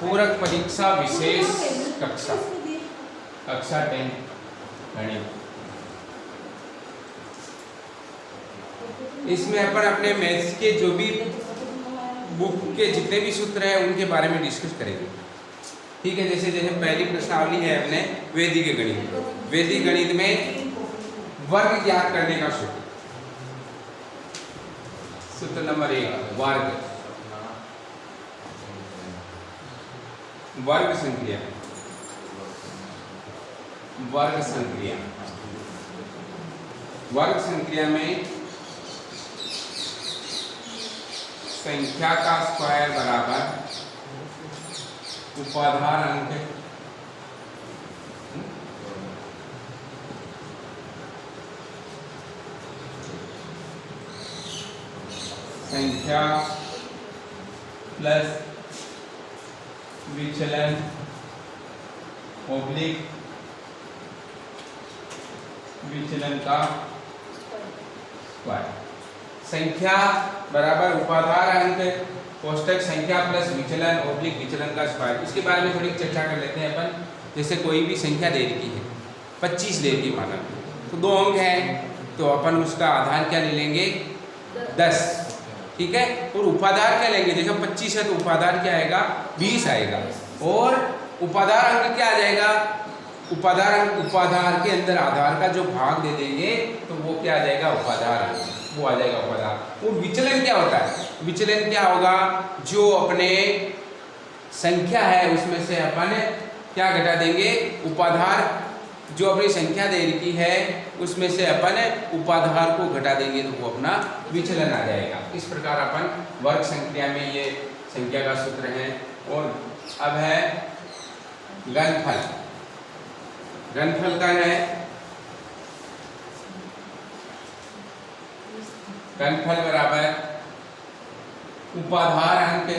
पूरक परीक्षा विशेष कक्षा कक्षा 10 गणित। इसमें अपन अपने मैथ्स के जो भी बुक के जितने भी सूत्र हैं उनके बारे में डिस्कस करेंगे। ठीक है, जैसे जैसे पहली प्रश्नावली है अपने वैदिक गणित। वैदिक गणित में वर्ग ज्ञात करने का सूत्र, सूत्र नंबर 1 वर्ग, वर्ग संक्रिया, वर्ग संक्रिया। वर्ग संक्रिया में संख्या का स्क्वायर बराबर उपाधार अंक संख्या प्लस विचलन ओब्लिक विचलन का स्क्वायर। संख्या बराबर उपाधार अंक कोष्टक संख्या प्लस विचलन ओब्लिक विचलन का स्क्वायर। इसके बारे में थोड़ी चर्चा कर लेते हैं अपन। जैसे कोई भी संख्या दे रखी है 25 दे रखी माना, तो 2 अंक हैं तो अपन उसका आधार क्या ले लेंगे 10। ठीक है, और उपाधार क्या लेंगे, जैसे 25 है तो उपाधार क्या आएगा 20 आएगा। और उपाधार अंक क्या आ जाएगा, उपाधार अंक, उपाधार के अंदर आधार का जो भाग दे देंगे तो वो क्या आ जाएगा उपाधार अंक, वो आ जाएगा उपाधार। और विचलन क्या होता है, विचलन क्या होगा, जो अपने संख्या है उसमें से अपन क्या घटा देंगे उपाधार, जो अपनी संख्या दे रखी है उसमें से अपन उपाधार को घटा देंगे तो वो अपना विचलन आ जाएगा। इस प्रकार अपन वर्ग संक्रिया में ये संख्या का सूत्र है। और अब है घनफल। घनफल का है, घनफल बराबर उपाधार अंक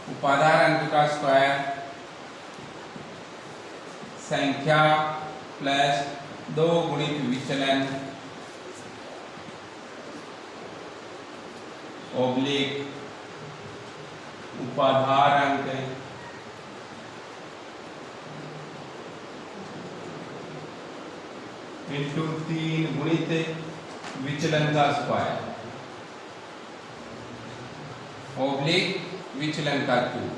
उपाधार अंक का स्क्वायर संख्या प्लस 2 गुणित विचलन ओब्लिक उपाधार अंक इंटू 3 गुणित विचलन का स्क्वायर ओब्लिक विचलन का क्यूब।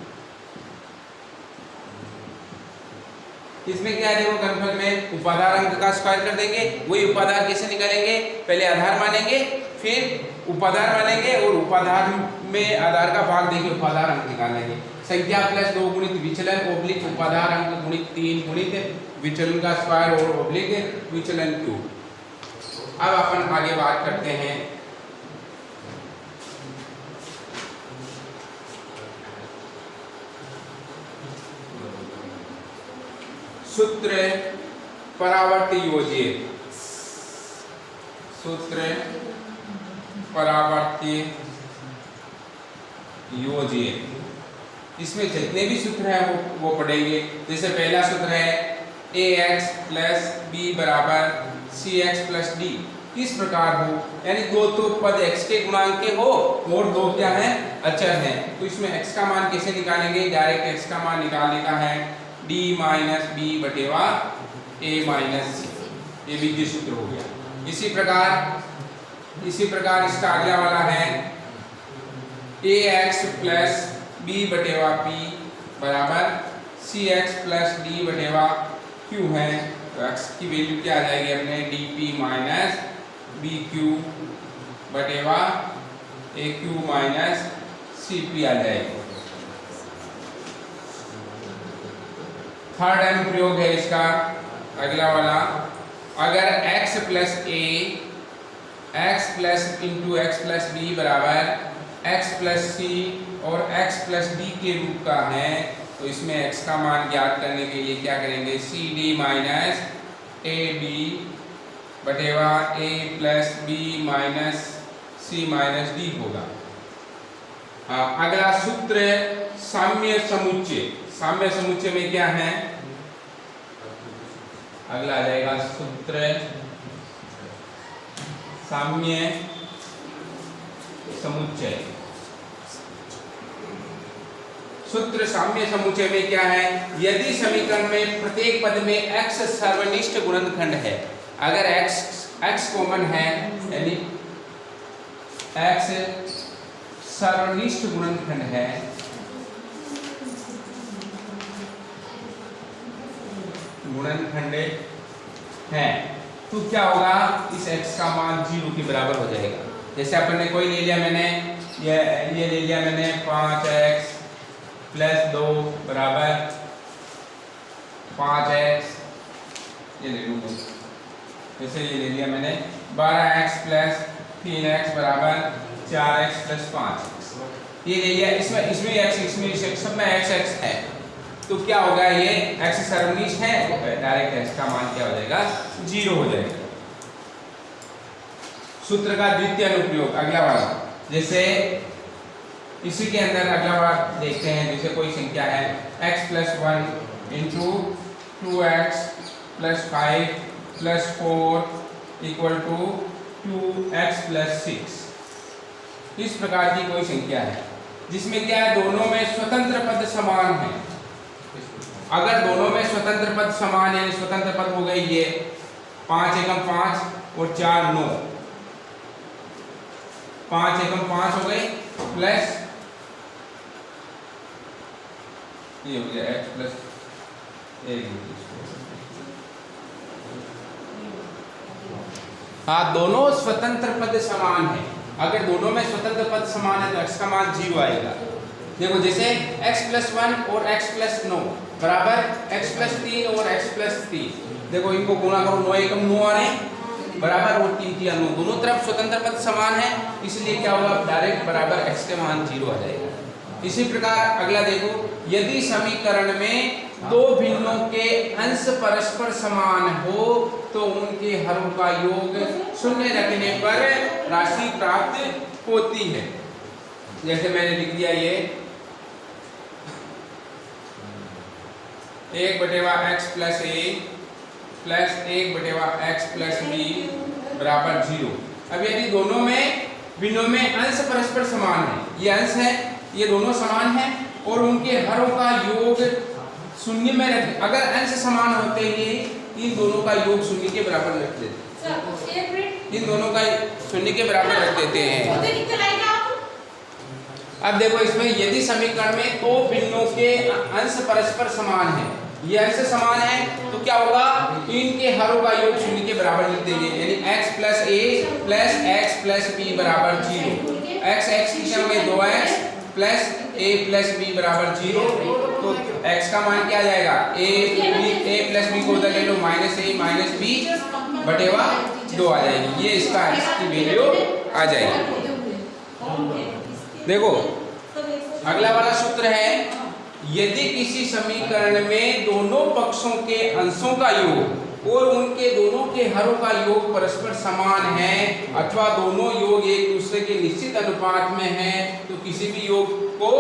इसमें क्या है देखो, घनफल में उपाधार अंक का स्क्वायर कर देंगे। वही उपाधार कैसे निकालेंगे, पहले आधार मानेंगे फिर उपाधार मानेंगे और उपाधार में आधार का भाग देके उपाधार अंक निकालेंगे। संख्या प्लस 2 गुणित विचलन ओब्लिक उपाधार अंक गुणित 3 गुणित विचलन का स्क्वायर और ओब्लिक विचलन क्यूब। अब अपन आगे बात करते हैं सूत्र परावर्त योज्य। सूत्र परावर्त्य योज्य, इसमें जितने भी सूत्र हैं वो पढ़ेंगे। जैसे पहला सूत्र है ax प्लस b बराबर cx प्लस d। किस प्रकार हो, यानी 2 तो पद x के गुणांक के हो और 2 क्या है अचर हैं, तो इसमें x का मान कैसे निकालेंगे, डायरेक्ट x का मान निकालने का है d माइनस बी बटेवा a माइनस सी। ये बीजीय सूत्र हो गया। इसी प्रकार इसका अगला वाला है ax प्लस b बटेवा p बराबर cx प्लस d बटेवा q है। तो x की वैल्यू क्या आ जाएगी अपने dp माइनस bq बटेवा aq माइनस cp आ जाएगी। थर्ड अनुप्रयोग है इसका अगला वाला, अगर x plus a x plus into x plus B बराबर x प्लस सी और x प्लस डी के रूप का है, तो इसमें x का मान ज्ञात करने के लिए क्या करेंगे, सी डी माइनस ए बी बटेवा a plus B minus C minus D होगा। अगला सूत्र साम्य समुच्चय। साम्य समुच्चय में क्या है, अगला आ जाएगा सूत्र साम्य समुच्चय। सूत्र साम्य समुच्चय में क्या है? यदि समीकरण में प्रत्येक पद में x सर्वनिष्ठ गुणनखंड है, अगर x कॉमन है यानी x सर्वनिष्ठ गुणनखंड है, तो क्या होगा? इस x का मान 0 के बराबर हो जाएगा। जैसे अपन ने कोई ले लिया, मैंने ये ले लिया मैंने 5x प्लस 2 बराबर 5x, ये ले लूँ। जैसे ये ले लिया मैंने 12x प्लस 3x बराबर 4x प्लस 5, ये ले लिया। इसमें x, इसमें सब में x है, तो क्या होगा? ये x सर्वनिष्ठ है, डायरेक्ट x का मान क्या हो जाएगा? 0 हो जाएगा। सूत्र का द्वितीय अनुप्रयोग, अगला वाला, जैसे इसी के अंदर अगला वाला देखते हैं। जैसे कोई संख्या है x plus 1 into 2x plus 5 plus 4 equal to 2x plus 6। इस प्रकार की कोई संख्या है जिसमें क्या है? दोनों में स्वतंत्र पद समान है। अगर दोनों में स्वतंत्र पद समान है, स्वतंत्र पद हो गई ये 5 एकम 5 और 4 9, 5 एकम 5 हो गई, प्लस ये हो गया x प्लस 1। हाँ, दोनों स्वतंत्र पद समान है। अगर दोनों में स्वतंत्र पद समान है तो x का मान 0 आएगा। देखो, जैसे x प्लस 1 और x प्लस 9 बराबर x प्लस 3 और x प्लस 3। देखो, इनको गुणा करो, 9 एकम 9 आ रहे हैं बराबर, और 3 3 9, दोनों तरफ स्वतंत्र पद समान है, इसलिए क्या होगा? डायरेक्ट बराबर x के मान 0 आ जाएगा। इसी प्रकार अगला देखो, यदि समीकरण में दो भिन्नों के अंश परस्पर समान हो तो उनके हरों का योग शून्य रखने पर राशि प्राप्त होती है। जैसे मैंने लिख दिया ये 1/x plus a plus 1/x plus b बराबर 0। अब यदि दोनों भिन्नों में अंश परस्पर समान है, ये अंश है, ये दोनों समान हैं, और उनके हरों का योग शून्य में रख, अगर अंश समान होते ही इन दोनों का योग शून्य के बराबर रख देते, इन दोनों का शून्य के बराबर रख देते हैं। अब देखो, इसमें यदि समीकरण में दो भिन्नों के अंश परस्पर समान है, ये अंश समान है, तो क्या होगा? इनके हरों का योग शून्य के बराबर लिख देंगे, यानी x plus a plus x plus b बराबर 0। x की में 2x plus a plus b बराबर 0, तो x का मान क्या आ जाएगा? a प्लस b को उधर ले लो, माइनस a माइनस b बटेवा 2 आ जाएगी। ये इसका x की वैल्यू आ जाएगी। देखो, अगला वाला सूत्र है, यदि किसी समीकरण में दोनों पक्षों के अंशों का योग और उनके दोनों के हरों का योग परस्पर समान है अथवा दोनों योग एक दूसरे के निश्चित अनुपात में है, तो किसी भी योग को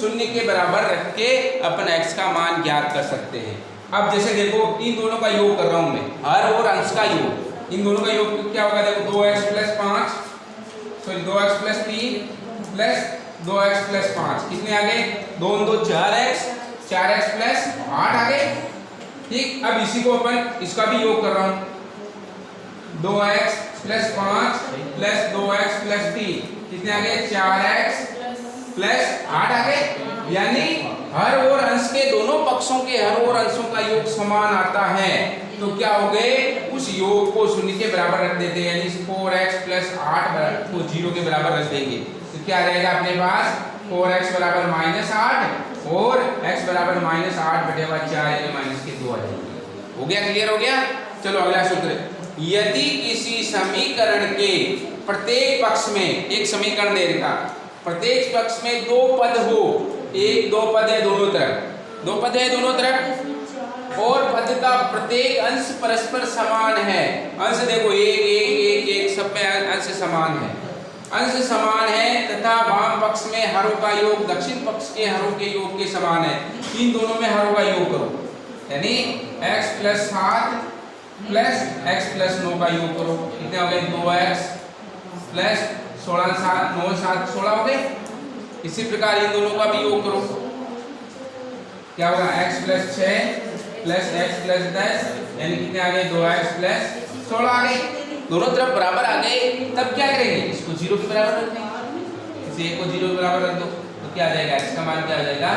शून्य के बराबर रख के अपन x का मान ज्ञात कर सकते हैं। अब जैसे देखो, इन दोनों का योग कर रहा हूं मैं, हर और अंश का योग, इन दोनों का योग क्या होगा? देखो, 2x plus 3 plus 2x plus 5 कितने आ गए? 2 2 4x प्लस 8 आ गए। ठीक, अब इसी को अपन इसका भी योग कर रहा हूं, 2x plus 5 plus 2x plus 3 कितने आ गए? 4x प्लस 8 आ गए। यानी हर और अंश के दोनों पक्षों के हर और अंशों का योग समान आता है, तो क्या हो गए? उस योग को शून्य के बराबर रख देते हैं, यानी 4x प्लस 8 को 0 के बराबर रख देंगे, तो क्या रहेगा अपने पास? 4x बराबर -8 और x बराबर -8 बटेवा 4 यानी माइनस के 2 आ जाएंगे। हो गया? क्लियर हो गया? चलो अगला सूत्र, यदि किसी समीकरण के प्रत्येक पक्ष में, एक समीकरण दे रखा, प्रत्येक पक्ष में दो पद हो, एक दो पद है दोनों तरफ, दो पद है दोनों तरफ, और पद का प्रत्येक अंश परस्पर समान है। अंश देखो, एक सब में अंश समान है, अंश समान है तथा वाम पक्ष में हरों का योग दक्षिण पक्ष के हरों के योग के समान है। इन दोनों में हरों का योग करो, यानी x plus 7 plus x plus 9 का योग करो, कितने हो गए? 2x प्लस 16 7 9 7 16 हो गए। इसी प्रकार इन दोनों का भी योग करो, क्या होगा x plus 6 plus x plus 10 यानी कितने आ गए 2x प्लस 16 आ गए। दोनों तरफ बराबर आ गए, तब क्या करेंगे, इसको 0 के बराबर रख देंगे, इसे 1 को 0 के बराबर रख दो तो क्या आ जाएगा, x का मान क्या आ जाएगा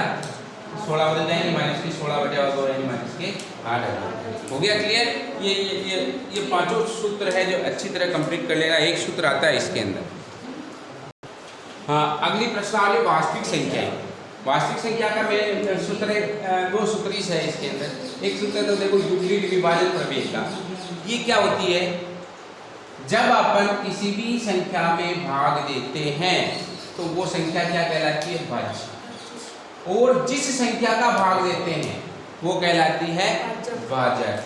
16 बदल जाएंगे माइनस के 16 बटे 2 यानी माइनस के 8 हो गया। क्लियर। ये पांचों सूत्र है जो अच्छी तरह कंप्लीट कर लेगा, एक सूत्र आता है इसके अंदर। हाँ, अगली प्रश्नावली वास्तविक संख्या है। वास्तविक संख्या का मेन सूत्र है, दो सूत्र है इसके अंदर। एक सूत्र तो देखो यूक्लिड विभाजन प्रमेय का, ये क्या होती है, जब अपन किसी भी संख्या में भाग देते हैं तो वो संख्या क्या कहलाती है, भाज्य, और जिस संख्या का भाग देते हैं वो कहलाती है भाजक,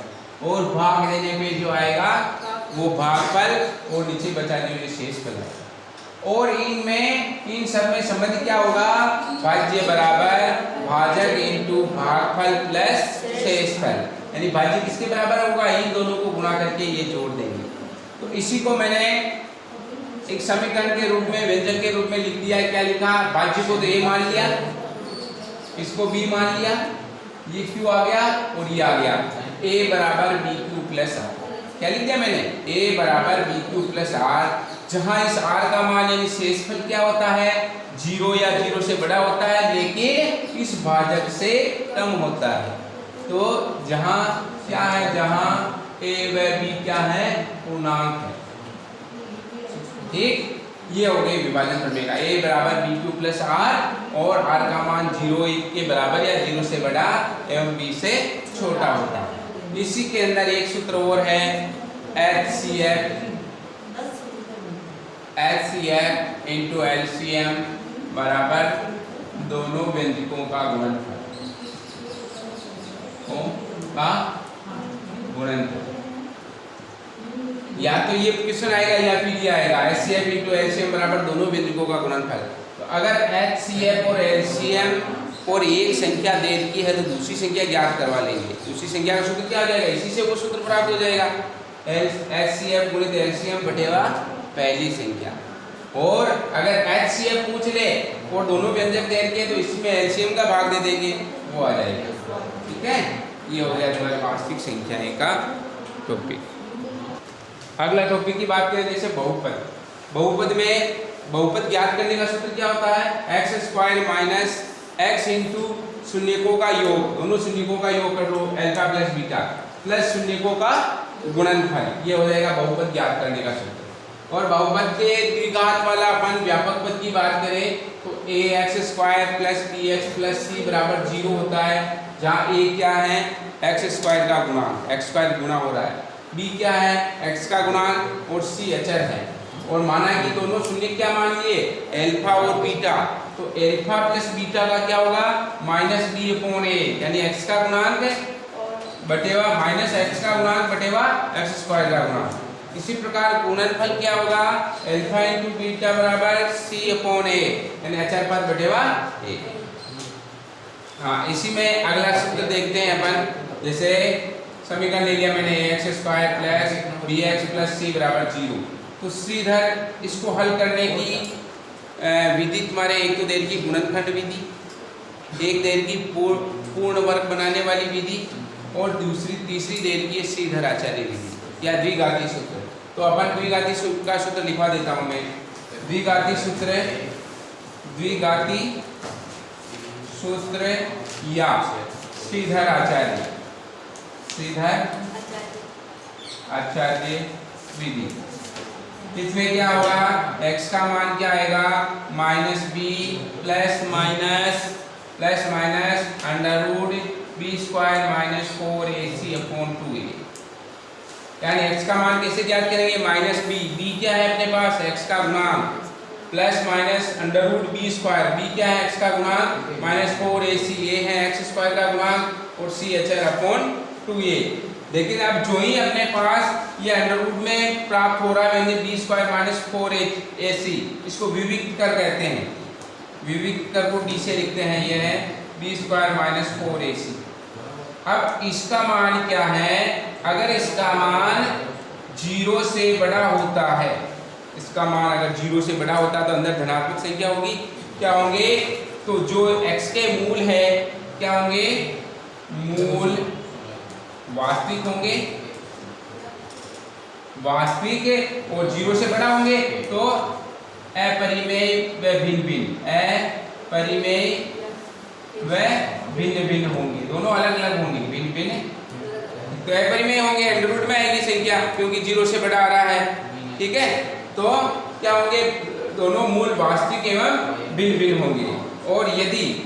और भाग देने में जो आएगा वो भागफल और नीचे बचा हुए शेषफल है। और इनमें इन सब में संबंध क्या होगा, भाज्य बराबर भाजक इंटू भागफल प्लस शेषफल, यानी भाज्य किसके बराबर होगा, इन दोनों को गुणा करके ये जोड़ देंगे। तो इसी को मैंने एक समीकरण के रूप में, व्यंजक के रूप में लिख दिया है। क्या लिखा, भाज्य को तो a मान लिया, इसको b मान लिया, ये q आ गया और ये आ गया a बराबर bq प्लस r। क्या लिख दिया मैंने, a बराबर bq प्लस r, जहां इस r का मान यानी शेषफल क्या होता है, 0 या 0 से बड़ा होता है लेकिन इस भाजक से कम होता है। तो जहां क्या है, जहां a व b क्या है, पूर्णांक है। ठीक, ये हो गई विभाजन प्रमेय का, a बराबर bq प्लस r और r का मान 0 1 के बराबर या 0 से बड़ा एवं b से छोटा होता है। इसी के अंदर एक सूत्र और है, HCF इंटू LCM बराबर दोनों व्यंजकों का गुणनफल या तो ये क्वेश्चन आएगा या फिर ये आएगा, HCF इंटू LCM बराबर दोनों व्यंजकों का गुणनफल। तो अगर HCF और LCM और एक संख्या दे रखी है तो दूसरी संख्या ज्ञात करवा लेंगे। दूसरी संख्या का सूत्र क्या आ जाएगा, इसी से वो सूत्र प्राप्त हो जाएगा, HCF गुणित LCM बटेवा पहली संख्या। और अगर HCF पूछ ले और दोनों व्यंजक दे रखे तो इसमें LCM का भाग दे देंगे, वो आ जाएगा। ठीक है, ये हो गया तुम्हारे वास्तविक संख्याएं का टॉपिक। अगला टॉपिक की बात करें जैसे बहुपद। बहुपद में बहुपद ज्ञात करने का सूत्र क्या होता है, X square minus X into शून्यकों का योग, दोनों शून्यकों का योग कर लो अल्फा प्लस बीटा प्लस शून्यकों का गुणनफल, ये हो जाएगा बहुपद ज्ञात करने का सूत्र। और बहुपद के द्विघात वाला अपन व्यापक पद की बात करें तो A X square plus B X plus C बराबर 0 होता है, जहाँ ए क्या है, एक्स स्क्वायर का गुणांक, एक्स स्क्वायर गुणा हो रहा है, बी क्या है, एक्स का गुणांक और सी अचर है। और माना कि दोनों शून्य क्या मान लिए, एल्फा और बीटा, तो एल्फा प्लस बीटा का क्या होगा, माइनस बी अपॉन ए, यानी एक्स का गुणांक बटेवा माइनस एक्स का गुणांक बटेवा एक्स स्क्वायर का गुणांक। इसी प्रकार गुणनफल क्या होगा, एल्फा इंटू बीटा बराबर सी अपॉन ए, यानी अचर पद बटेवा ए। हाँ, इसी में अगला सूत्र देखते हैं अपन, जैसे समीकरण ले लिया मैंने X square plus B X plus C बराबर 0। तो श्रीधर इसको हल करने की विधि तुम्हारे एक तो देर की गुणनखंड विधि, एक देर की पूर्ण वर्ग बनाने वाली विधि और तीसरी देर की श्रीधर आचार्य विधि या द्विघाती सूत्र। तो अपन द्विघाती सूत्र का सूत्र लिखवा देता हूं मैं। द्विघाती सूत्र या श्रीधर आचार्य विधि। इसमें क्या होगा, x का मान क्या आएगा, minus B plus minus under root B square minus 4ac upon 2a। यानी x का मान कैसे ज्ञात करेंगे, माइनस बी क्या है अपने पास, x का गुणांक, plus minus under root B square, B क्या है x का गुणांक माइनस 4ac, a है x स्क्वायर का गुणांक और c अचर अपॉन 2a। लेकिन अब जो ही अपने पास ये अंडर रूट में प्राप्त हो रहा है बी स्क्वायर माइनस 4ac, इसको विविक्त कर कहते हैं, विविक्त कर को डी से लिखते हैं, ये है बी स्क्वायर माइनस 4ac। अब इसका मान क्या है, अगर इसका मान 0 से बड़ा होता है इसका मान अगर 0 से बड़ा होता तो अंदर धनात्मक संख्या होगी, क्या होंगे, तो जो x के मूल है क्या होंगे, मूल वास्तविक होंगे, वास्तविक, और 0 से बड़ा होंगे तो अपरिमेय व भिन्न भिन्न, अपरिमेय व भिन्न भिन्न होंगे, दोनों अलग अलग होंगे, भिन्न भिन्न, तो अपरिमेय होंगे, अंडर रूट में आएगी संख्या क्योंकि 0 से बड़ा आ रहा है, ठीक है। तो क्या होंगे, दोनों मूल वास्तविक एवं भिन्न भिन्न होंगे। और यदि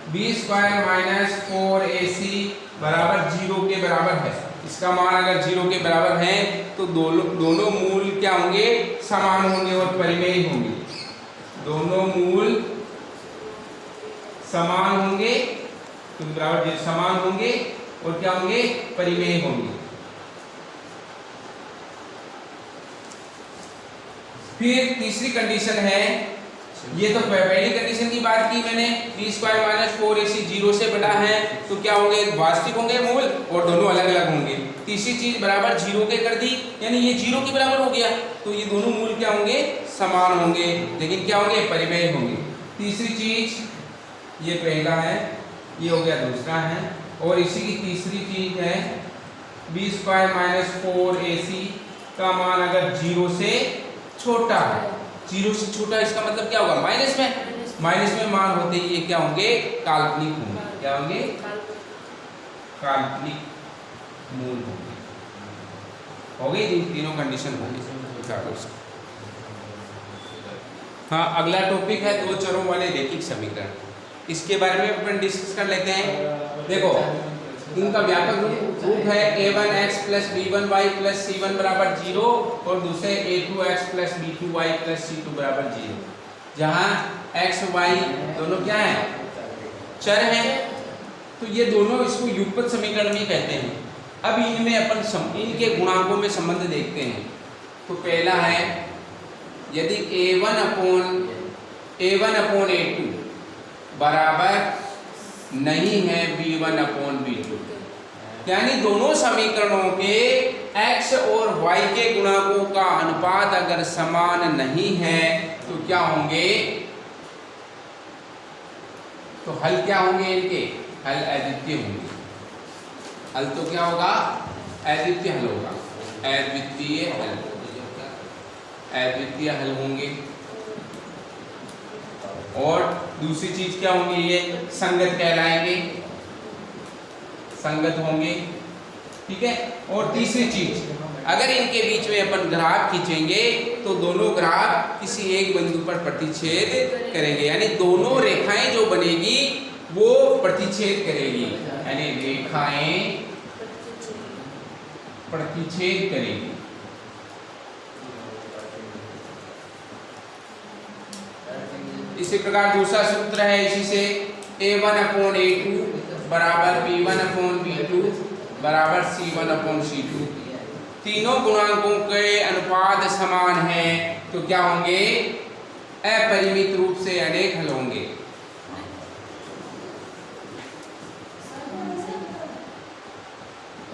b² - 4ac बराबर 0 के बराबर है, इसका मान अगर 0 के बराबर है तो दोनों मूल क्या होंगे, समान होंगे और परिमेय होंगे, दोनों मूल समान होंगे, तो बराबर समान होंगे और क्या होंगे, परिमेय होंगे। फिर तीसरी कंडीशन है, ये तो पहली कंडीशन की बात की मैंने, b² - 4ac 0 से बड़ा है तो क्या होंगे, वास्तविक होंगे मूल और दोनों अलग अलग होंगे। तीसरी चीज बराबर 0 के कर दी, यानी ये 0 के बराबर हो गया तो ये दोनों मूल क्या होंगे, समान होंगे, लेकिन क्या होंगे, परिमेय होंगे। तीसरी चीज ये पहला है, ये हो गया दूसरा है, और इसी की तीसरी चीज है b² - 4ac का मान अगर 0 से छोटा है, 0 से छोटा इसका मतलब क्या होगा, माइनस में मान होते ही ये क्या होंगे, काल्पनिक होंगे, क्या होंगे, काल्पनिक मूल होंगे। हो गई तीनों कंडीशन होंगी। हाँ, अगला टॉपिक है दो चरों वाले रैखिक समीकरण, इसके बारे में अपन डिस्कस कर लेते हैं। देखो इनका व्यापक रूप है a1x + b1y + c1 = 0 और दूसरे a2x + b2y + c2 = 0, जहाँ x y दोनों क्या हैं, चर हैं, तो ये दोनों इसको युगपत समीकरण भी कहते हैं। अब इनमें अपन इनके गुणांकों में संबंध देखते हैं। तो पहला है, यदि a1/a2 बराबर नहीं है b1/b2, यानी दोनों समीकरणों के x और y के गुणांकों का अनुपात अगर समान नहीं है तो क्या होंगे, तो हल क्या होंगे, इनके हल अद्वितीय होंगे। हल तो क्या होगा, अद्वितीय हल होगा, अद्वितीय हल होंगे। और दूसरी चीज क्या होंगी, ये संगत कहलाएंगे, संगत होंगे, ठीक है। और तीसरी चीज, अगर इनके बीच में अपन ग्राफ खींचेंगे तो दोनों ग्राफ किसी एक बिंदु पर प्रतिच्छेद करेंगे, यानी दोनों रेखाएं जो बनेगी वो प्रतिच्छेद करेगी, यानी रेखाएं प्रतिच्छेद करेगी। इसी प्रकार दूसरा सूत्र है इसी से, a1/a2 बराबर b1/b2 बराबर c1/c2, तीनों गुणांकों के अनुपात समान है तो क्या होंगे, अपरिमित रूप से अनेक हल होंगे।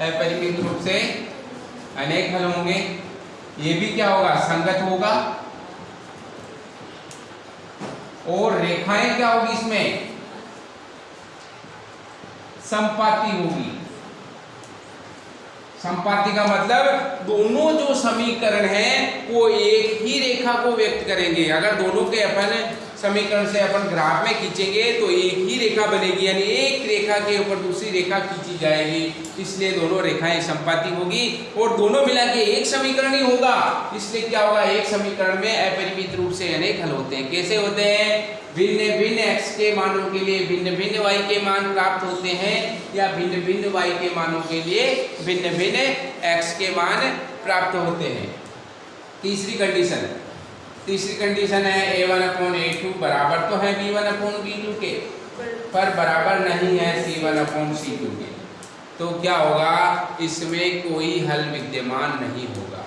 अपरिमित रूप से अनेक हल होंगे। ये भी क्या होगा, संगत होगा, और रेखाएं क्या होगी, इसमें समपाती होगी। समपाती का मतलब दोनों जो समीकरण हैं वो एक ही रेखा को व्यक्त करेंगे। अगर दोनों के अपन समीकरण से अपन ग्राफ में खींचेंगे तो एक ही रेखा बनेगी, यानी एक रेखा के ऊपर दूसरी रेखा खींची जाएगी, इसलिए दोनों रेखाएं समपाती होगी और दोनों मिला के एक समीकरण ही होगा। इसलिए क्या होगा, एक समीकरण में अपरिमित रूप से अनेक हल होते हैं। कैसे होते हैं, भिन्न भिन्न x के मानों के लिए भिन्न भिन्न y के मान प्राप्त होते हैं, या भिन्न भिन्न y के मानों के लिए भिन्न भिन्न x के मान प्राप्त होते हैं। तीसरी कंडीशन है a1/a2 बराबर तो है b1/b2 के, पर बराबर नहीं है c1/c2 के, तो क्या होगा, इसमें कोई हल विद्यमान नहीं होगा,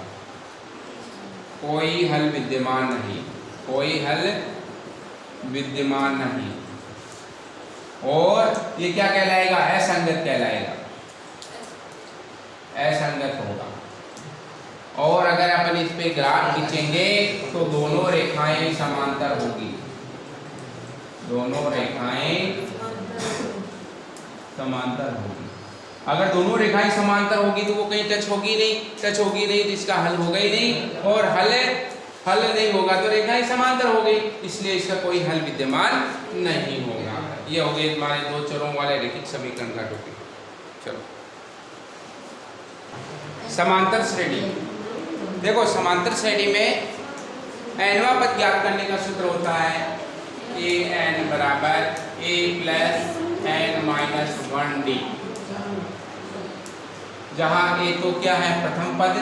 कोई हल विद्यमान नहीं, कोई हल विद्यमान नहीं। और ये क्या कहलाएगा, असंगत कहलाएगा, असंगत होगा। और अगर अपन इस पे ग्राफ खींचेंगे तो दोनों रेखाएं समांतर होगी, दोनों रेखाएं समांतर होगी। अगर दोनों रेखाएं समांतर होगी तो वो कहीं टच होगी नहीं, टच होगी नहीं तो इसका हल होगा ही नहीं, और हल नहीं होगा तो रेखाएं समांतर हो गई, इसलिए इसका कोई हल विद्यमान नहीं होगा। ये हो गए हमारे दो चरों वाले रैखिक समीकरण का टॉपिक। चलो समांतर श्रेणी। देखो समांतर श्रेणी में nवां पद ज्ञात करने का सूत्र होता है an बराबर a plus n minus 1d, जहाँ a तो क्या है प्रथम पद,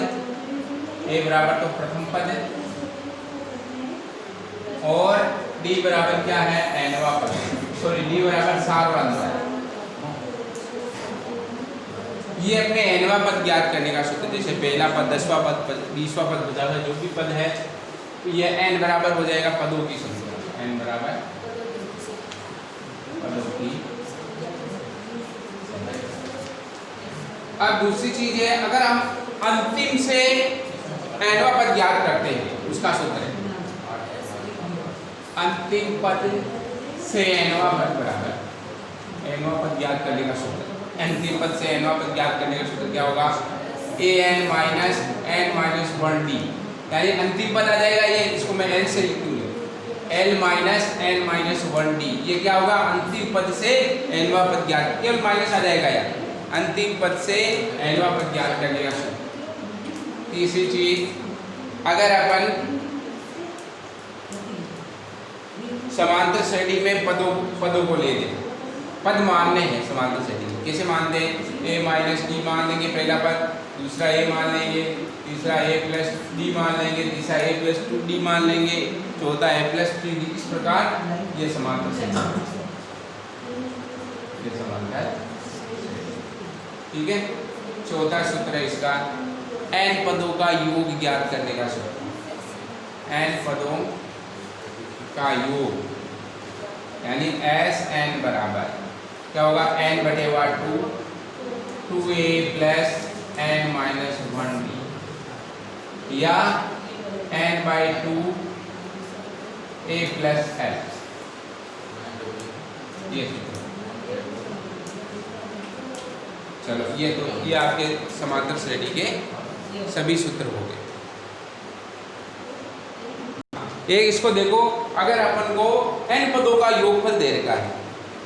a बराबर तो प्रथम पद, और d बराबर क्या है nवां पद, सॉरी d बराबर सारवांश है। ये अपने nवां पद ज्ञात करने का सूत्र, जैसे पहला पद 10वां पद 20वां पद बचा जो भी पद है, ये n बराबर हो जाएगा पदों की संख्या, n बराबर पदों की। अब दूसरी चीज है, अगर हम अंतिम से nवां पद ज्ञात करते हैं, उसका सूत्र है अंतिम पद से nवां पद बराबर, nवां पद ज्ञात करने का सूत्र, अंतिम पद से nवां पद ज्ञात करने का सूत्र क्या होगा an minus n minus 1d, यानी अंतिम पद आ जाएगा ये, इसको मैं n से लिख दूंगा l minus n minus 1d, ये क्या होगा अंतिम पद से nवां पद ज्ञात, केवल माइनस आ जाएगा यार, अंतिम पद से nवां पद ज्ञात करने का सूत्र। तीसरी चीज, अगर अपन समांतर श्रेणी में पदों को ले दें, पद मानने हैं समांतर श्रेणी में, कैसे मानते हैं, a माइनस डी मान लेंगे पहला पद, दूसरा a मान लेंगे, तीसरा a प्लस डी मान लेंगे, तीसरा a प्लस 2d मान लेंगे, चौथा a प्लस 3d, इस प्रकार ये समांतर श्रेणी, ये समांतर, ठीक है। चौथा सूत्र है इसका n पदों का योग ज्ञात करने का सूत्र, n पदों का योग, यानी Sn बराबर क्या होगा n बटेवा 2a plus n minus 1d, या n by 2 a plus l, ये चलो ये आपके समांतर श्रेणी के सभी सूत्र हो गए। एक इसको देखो, अगर अपन को n पदों का योगफल दे रखा है,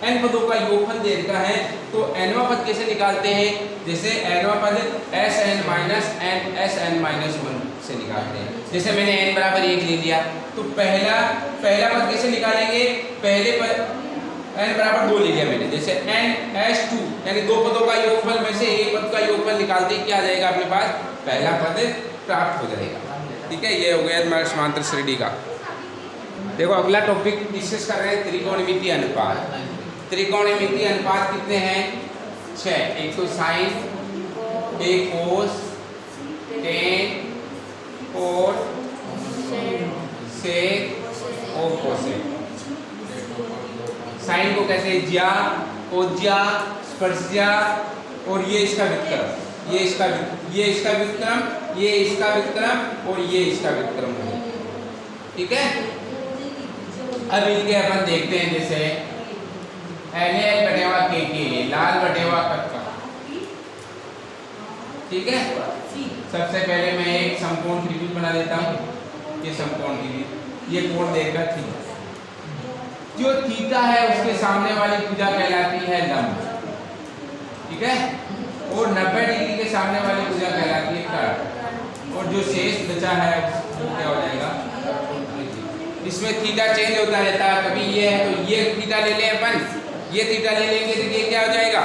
n पदों का योगफल दे रखा है तो nवां पद कैसे निकालते हैं, जैसे nवां पद Sn minus n Sn minus 1 से निकालते हैं। जैसे मैंने n बराबर 1 ले लिया तो पहला पद कैसे निकालेंगे, पहले पद n बराबर 2 ले लिया मैंने, जैसे n S2 यानी दो पदों का योगफल में से एक पद का योगफल निकालते ही क्या आ जाएगा अपने पास, पहला पद प्राप्त हो जाएगा। ठीक है, ये हो गया हमारा समांतर श्रेणी का। देखो अगला टॉपिक डिस्कस कर रहे हैं त्रिकोणमितीय अनुपात। त्रिकोणमितीय अनुपात कितने हैं, 6, एक तो साइन, एक कोस, टेन और सेक और कोसेक। साइन को कैसे ज्या, कोज्या, स्पर्शज्या, और ये इसका विक्रम, ये इसका विक्रम, ये इसका विक्रम और ये इसका विक्रम है। ठीक है, अब इनके अपन देखते हैं, जैसे NL बटेवा KK, लाल बटेवा कक्का। ठीक है, सबसे पहले मैं एक समकोण त्रिभुज बना देता हूँ, ये समकोण त्रिभुज, ये कोण देगा थीटा, जो थीटा है उसके सामने वाली भुजा कहलाती है लंब। ठीक है, और 90 डिग्री के सामने वाली भुजा कहलाती है कर्ण, और जो शेष बचा है वो क्या हो जाएगा, इसमें थीटा चेंज होता रहता है, कभी ये है तो ये थीटा ले लें अपन, ये थीटा ले लेंगे तो ये क्या हो जाएगा,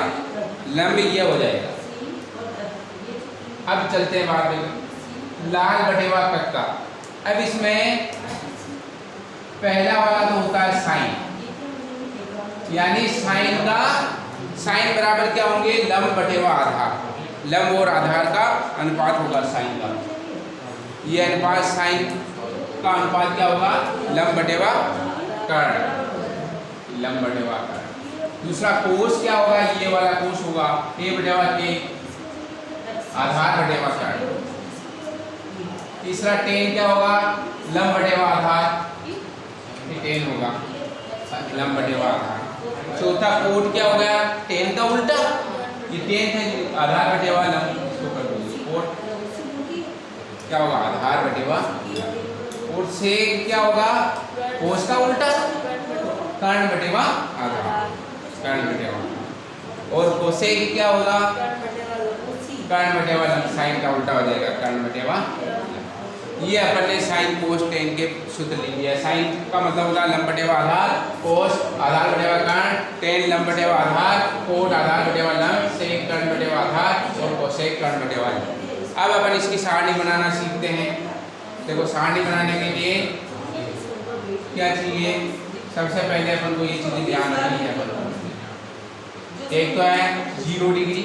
लंब ये हो जाएगा। अब चलते हैं बाद में लाल बटेवा कक्का। अब इसमें पहला वाला तो होता है साइन, यानी साइन बराबर क्या होंगे, लंब बटेवा आधार, लंब और आधार का अनुपात होगा साइन का। ये अनुपात साइन का अनुपात क्या होगा, लंब बटेवा कर्ण, लंब बटेवा कर्ण। दूसरा कोस क्या होगा, ये वाला कोस होगा a बटेवा k, आधार बटेवा कर्ण। तीसरा टेन क्या होगा, लंब बटेवा आधार, ये टेन होगा लंब बटेवा आधार। चौथा कोट क्या हो गया, टेन का उल्टा, ये टेन है आधार बटेवा लंब, इसको कर दो कोट क्या होगा, आधार बटेवा। और सेक क्या होगा, कोस का उल्टा, कर्ण बटेवा आधार, कर्ण बटेवा। और कोसेक क्या होगा, कर्ण बटेवा लंब, साइन का उल्टा हो जाएगा कर्ण बटेवा। ये अपन ने साइन कोस टेन के सूत्र ले लिया। साइन का मतलब होता है लंब बटेवा आधार, कोस आधार बटेवा कर्ण, टेन लंब बटेवा आधार, कोट आधार बटेवा लंब, सेक कर्ण बटेवा आधार और कोसेक कर्ण बटेवा लंब। अब अपन इसकी सारणी बनाना सीखते हैं। देखो सारणी बनाने के लिए क्या चाहिए, सबसे पहले अपन को ये चीजें ध्यान रखनी है। एक तो है 0 डिग्री,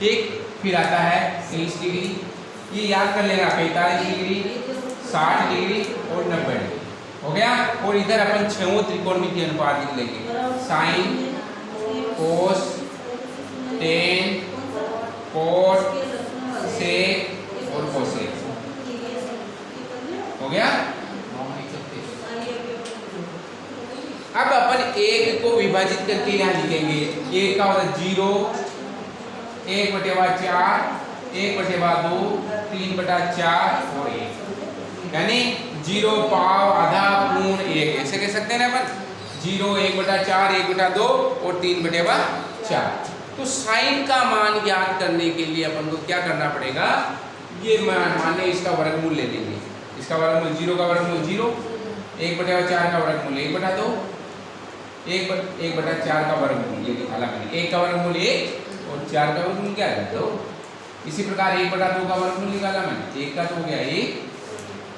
ठीक, फिर आता है 30 डिग्री, ये याद कर लेना, 45 डिग्री, 60 डिग्री और 90 डिग्री हो गया। और इधर अपन छहों त्रिकोणमितीय अनुपात लिख लेंगे, साइन, कोस, टेन, कोट, सेक और कोसेक हो गया। अब अपन एक को विभाजित करके यहाँ लिखेंगे, एक का होगा 0, 1/4, 1/2, 3/4 और 1, यानी 0 पाव आधा पूर्ण 1, ऐसे कह सकते हैं ना अपन, 0, 1/4, 1/2 और 3/4। तो साइन का मान ज्ञात करने के लिए अपन को क्या करना पड़ेगा, ये मान लें इसका वर्गमूल ले लेंगे, इसका वर्गमूल 0 का वर्गमूल 0, 1/4 का वर्गमूल 1/2, 1/4 का वर्गमूल ये निकाला मैंने, 1 का वर्गमूल 1 और 4 का वर्गमूल क्या है 2। इसी प्रकार 1/2 का वर्गमूल निकाला मैंने, 1 का तो हो गया 1,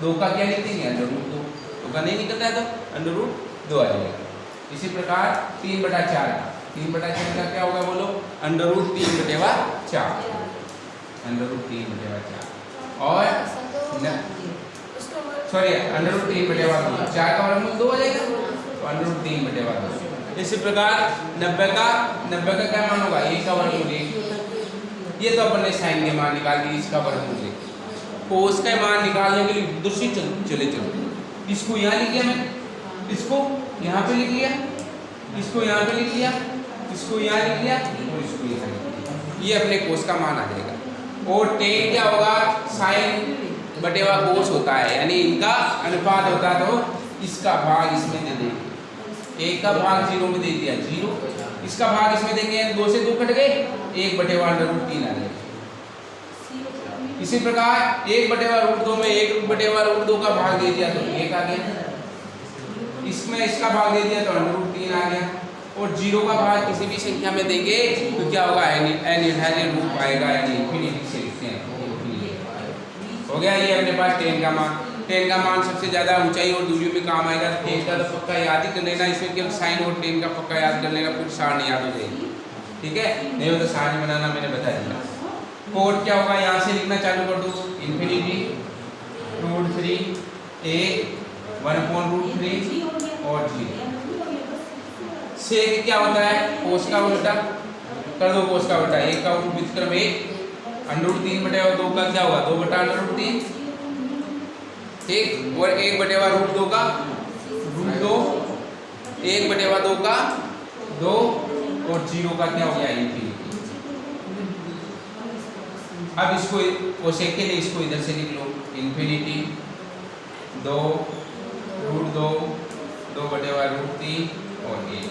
2 का क्या लिख देंगे √2, 2 का नहीं निकलता है तो √2 आ जाएगा। इसी प्रकार 3/4 का, 3/4 का क्या होगा बोलो, √3/4, √3/4 और सॉरी √3/2, 4 का वर्गमूल 2 हो जाएगा तो √3/2। इसी प्रकार 90 का क्या मान होगा, 1 का वर्गमूल 1, ये तो अपन ने साइन के मान निकाल दिए, इसका वर्गमूल 1। कोस का मान निकालने के लिए दूसरी चले चलो, इसको यहाँ लिख लिया मैंने, इसको यहाँ पे लिख लिया, इसको यहाँ पे लिख लिया, इसको यहाँ लिख लिया और इसको यहाँ लिख लिया, ये अपने कोस का मान आ जाएगा। और टेन क्या होगा, साइन बटेवा कोस होता है, यानी इनका अनुपात होता है, तो इसका भाग इसमें दे देंगे, 1 का भाग 0 में दे दिया 0, इसका भाग इसमें देंगे, 2 से 2 कट गए, 1/√3 आ गया। इसी प्रकार 1/√2 में 1/√2 का भाग दे दिया तो 1 आ गया, इसमें इसका भाग दे दिया तो √3 आ गया। और 0 का भाग किसी भी संख्या में देंगे तो क्या होगा, अनिर्धारित रूप आएगा, यानी इंफिनिटी से लिखते हैं, हो गया। ये अपने पास 10 का मान, 10 का मान सबसे ज़्यादा ऊंचाई और दूरियों में काम आएगा। 10 का तो पक्का याद ही कर लेना, इसमें केवल साइन और 10 का पक्का याद कर लेना, पूरी सारणी याद हो जाएगी, ठीक है। नहीं हो तो सारणी बनाना मैंने बता दिया। कोड क्या होगा, यहाँ से लिखना चालू कर दो, इंफिनिटी √3, 1, 1/√3 और 0। सेक क्या होता है, कोस का उल्टा, कर दो कोस का उल्टा, 1 का व्युत्क्रम 1, √3/2 का क्या होगा, 2/√3, ठीक, और 1/√2 का √2, 1/2 का 2 और 0 का क्या हो गया, इंफिनिटी। अब इसको कोसेक के लिए इसको इधर से लिख लो, इंफिनिटी 2 √2, 2/√3 और 1।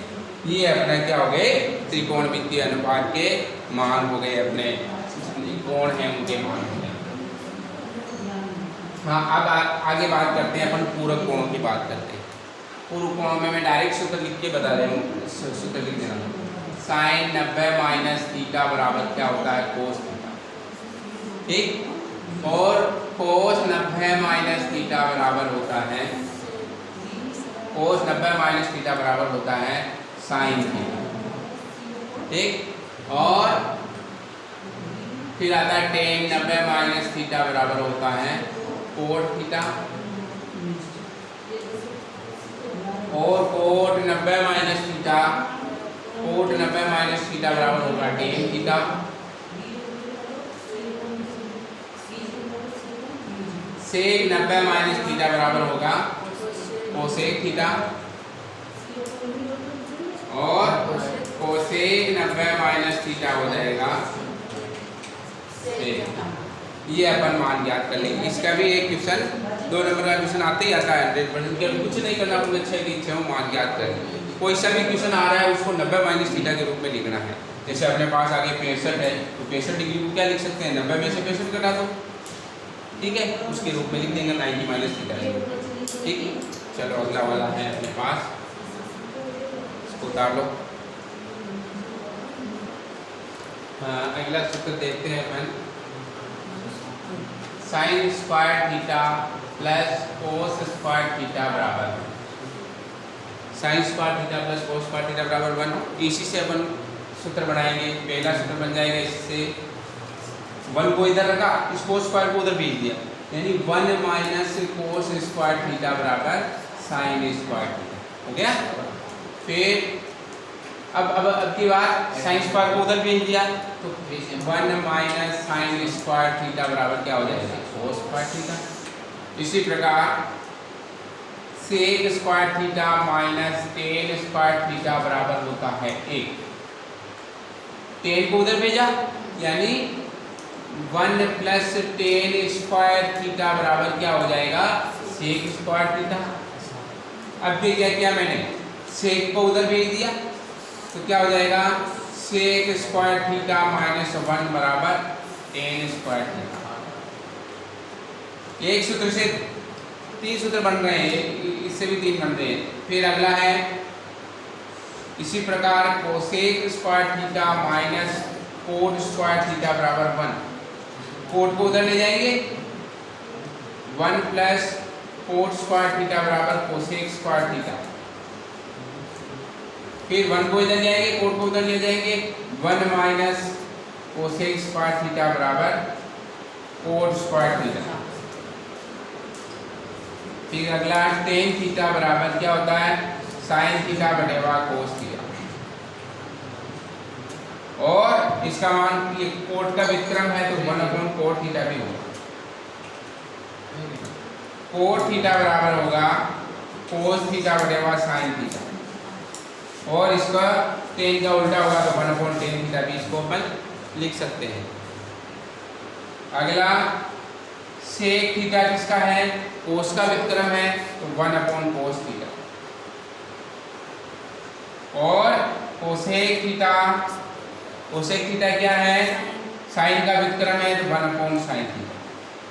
ये अपना क्या हो गए, त्रिकोणमितीय अनुपात के मान हो गए, अपने कोण हैं उनके मान हो गए। हाँ, अब आगे बात करते हैं अपन पूरक कोणों की बात करते हैं। पूरक कोणों में मैं डायरेक्ट सूत्र लिख के बता रहा हूँ, सूत्र लिख देना, साइन 90 - थीटा बराबर क्या होता है, कोस थीटा, ठीक। और कोस 90 - थीटा बराबर होता है, कोस 90 - थीटा बराबर होता है साइन थीटा, ठीक। और फिर आता है टेन 90 - थीटा बराबर होता है कोट थीटा, और कोट 90 - थीटा, कोट 90 - थीटा बराबर होगा टेन थीटा। सेक 90 माइनस थीटा बराबर होगा कोसेक थीटा, और कोसेक 90 माइनस थीटा हो जाएगा सेक। ये अपन मान ज्ञात कर लेंगे। इसका भी एक क्वेश्चन 2 नंबर का क्वेश्चन आते ही आता है 100%, के कुछ नहीं करना, अपने अच्छे की इच्छा हो मान ज्ञात करें। कोई सा भी क्वेश्चन आ रहा है उसको 90 माइनस थीटा के रूप में लिखना है। जैसे अपने पास आगे 65 है तो 65 डिग्री को क्या लिख सकते हैं, 90 में से 65 घटा दो, ठीक है, उसके रूप में लिख देंगे 90 माइनस थीटा, ठीक है। चलो अगला वाला है अपने पास, इसको उतार लो। अगला सूत्र देखते हैं अपन, sine square theta plus cos square theta बराबर, sine square theta plus cos square theta बराबर 1। इसी से अपन सूत्र बनाएंगे। पहला सूत्र बन जाएगा, इससे 1 को इधर रखा, इस कोस स्क्वायर को उधर भेज दिया, यानी 1 माइनस कोस स्क्वायर थीटा बराबर साइन स्क्वायर थीटा हो गया। फिर अब की बार साइन स्क्वायर को उधर भेज दिया तो 1 माइनस साइन स्क्वायर थीटा बराबर क्या हो जाएगा, कोस स्क्वायर थीटा। इसी प्रकार sec square theta minus tan square theta बराबर होता है 1। टेन को उधर भेजा, यानी 1 प्लस टेन स्क्वायर थीटा बराबर क्या हो जाएगा, सेक स्क्वायर थीटा। अब क्या किया मैंने, सेक को उधर भेज दिया तो क्या हो जाएगा, सेक स्क्वायर थीटा माइनस 1 बराबर टेन स्क्वायर थीटा। एक सूत्र से 3 सूत्र बन रहे हैं, इससे भी 3 बन रहे हैं। फिर अगला है इसी प्रकार cosec square theta minus cot square theta बराबर 1। कोट को उधर ले जाएंगे, 1 प्लस कोट स्क्वायर थीटा बराबर कोसेक स्क्वायर थीटा। फिर 1 को इधर जाएंगे, कोट को उधर ले जाएंगे, 1 माइनस कोसेक स्क्वायर थीटा बराबर कोट स्क्वायर थीटा। फिर अगला टेन थीटा बराबर क्या होता है, साइन थीटा बटेवा कोस थीटा। और इसका मान ये कोट का विक्रम है तो 1 कोट थीटा भी होगा। कोट थीटा बराबर होगा कोस थीटा बटेवा साइन थीटा, और इसका टेन का उल्टा होगा तो 1/10 थीटा भी इसको अपन लिख सकते हैं। अगला सेक थीटा किसका है, कोस का विक्रम है तो 1/कोस थीटा, और कोसेक थीटा, कोसेक थीटा क्या है, साइन का विक्रम है तो 1/साइन थीटा।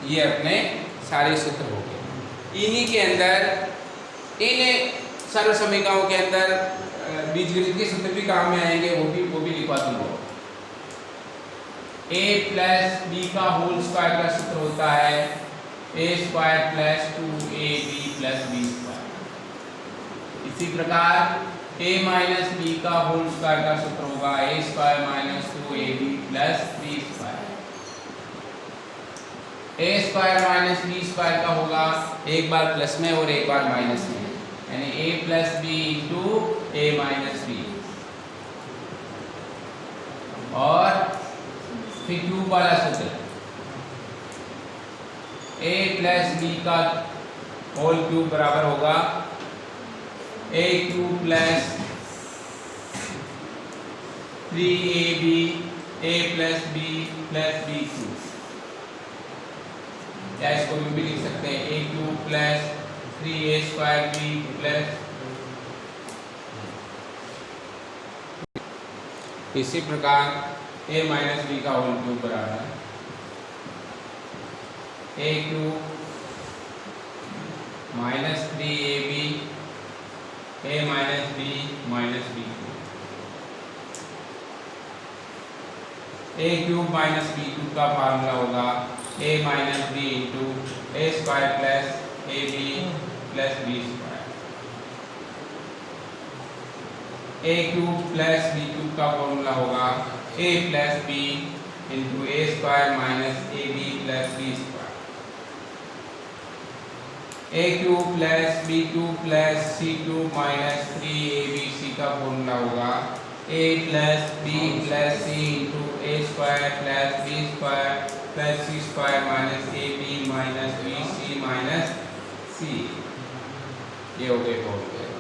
ये अपने सारे सूत्र हो गए। इन्हीं के अंदर इन सर्व समीकरणों के अंदर बीजगणित के सूत्र भी काम में आएंगे, वो भी लिखवा दूंगा। a प्लस बी का होल स्क्वायर का सूत्र होता है a square plus 2ab plus B square. इसी प्रकार a माइनस बी का होल स्क्वायर का सूत्र होगा a square minus 2ab plus B square. a square minus B square का होगा एक बार प्लस में और एक बार माइनस में, यानी a plus B into a minus B. और फिर क्यूब वाला सूत्र a प्लस बी का होल क्यूब बराबर होगा a cube plus 3ab a plus B cube, या इसको भी लिख सकते हैं a cube plus 3a square B plus. इसी प्रकार a माइनस बी का होल क्यूब बराबर a cube minus 3ab a minus B cube. a cube minus B cube का फार्मूला होगा a minus b into a square plus a b plus B square. a cube plus B cube का formula होगा a plus B into a square minus A b plus B square. a cube plus B cube plus c cube minus 3abc का formula होगा a plus b plus c into a square plus B square plus c square minus A b minus b c minus सी, ये हो गए 4 हो गए।